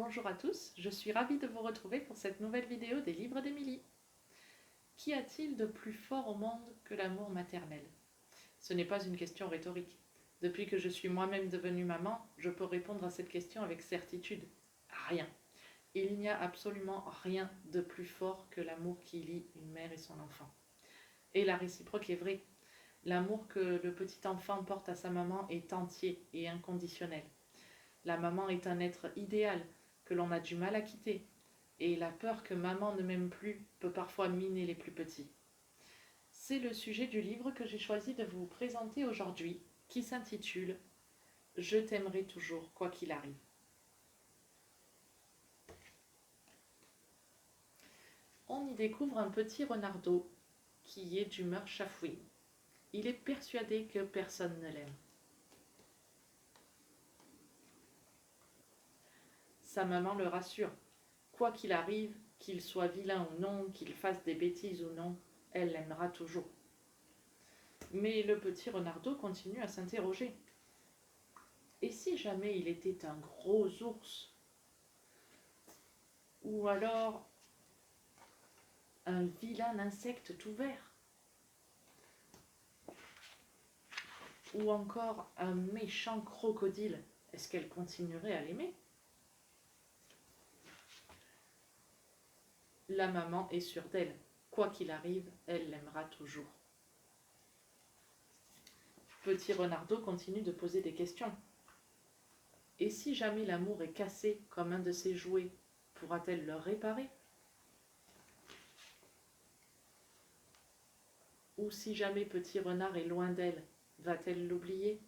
Bonjour à tous, je suis ravie de vous retrouver pour cette nouvelle vidéo des livres d'Émilie. Qu'y a-t-il de plus fort au monde que l'amour maternel? Ce n'est pas une question rhétorique. Depuis que je suis moi-même devenue maman, je peux répondre à cette question avec certitude. Rien. Il n'y a absolument rien de plus fort que l'amour qui lie une mère et son enfant. Et la réciproque est vraie. L'amour que le petit enfant porte à sa maman est entier et inconditionnel. La maman est un être idéal que l'on a du mal à quitter, et la peur que maman ne m'aime plus peut parfois miner les plus petits. C'est le sujet du livre que j'ai choisi de vous présenter aujourd'hui, qui s'intitule « Je t'aimerai toujours, quoi qu'il arrive ». On y découvre un petit renardeau qui est d'humeur chafouine. Il est persuadé que personne ne l'aime. Sa maman le rassure. Quoi qu'il arrive, qu'il soit vilain ou non, qu'il fasse des bêtises ou non, elle l'aimera toujours. Mais le petit renardeau continue à s'interroger. Et si jamais il était un gros ours? Ou alors un vilain insecte tout vert? Ou encore un méchant crocodile? Est-ce qu'elle continuerait à l'aimer? La maman est sûre d'elle. Quoi qu'il arrive, elle l'aimera toujours. Petit renardeau continue de poser des questions. Et si jamais l'amour est cassé comme un de ses jouets, pourra-t-elle le réparer? Ou si jamais petit renard est loin d'elle, va-t-elle l'oublier?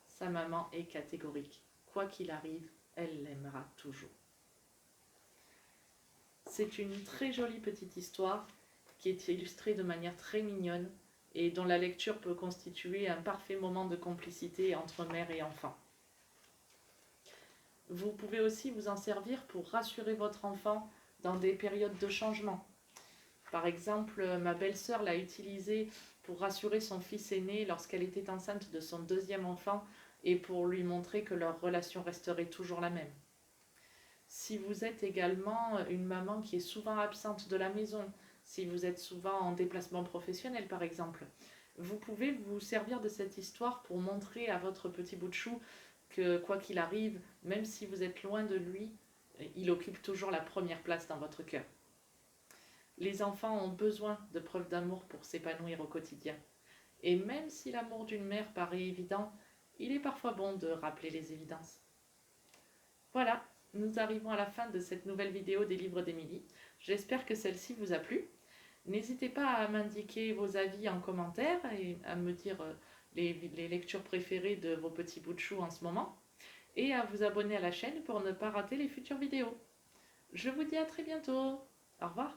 Sa maman est catégorique. Quoi qu'il arrive, elle l'aimera toujours. C'est une très jolie petite histoire qui est illustrée de manière très mignonne et dont la lecture peut constituer un parfait moment de complicité entre mère et enfant. Vous pouvez aussi vous en servir pour rassurer votre enfant dans des périodes de changement. Par exemple, ma belle-sœur l'a utilisé pour rassurer son fils aîné lorsqu'elle était enceinte de son deuxième enfant et pour lui montrer que leur relation resterait toujours la même. Si vous êtes également une maman qui est souvent absente de la maison, si vous êtes souvent en déplacement professionnel par exemple, vous pouvez vous servir de cette histoire pour montrer à votre petit bout de chou que quoi qu'il arrive, même si vous êtes loin de lui, il occupe toujours la première place dans votre cœur. Les enfants ont besoin de preuves d'amour pour s'épanouir au quotidien. Et même si l'amour d'une mère paraît évident, il est parfois bon de rappeler les évidences. Voilà, nous arrivons à la fin de cette nouvelle vidéo des livres d'Émilie. J'espère que celle-ci vous a plu. N'hésitez pas à m'indiquer vos avis en commentaire et à me dire les lectures préférées de vos petits bouts de chou en ce moment. Et à vous abonner à la chaîne pour ne pas rater les futures vidéos. Je vous dis à très bientôt. Au revoir.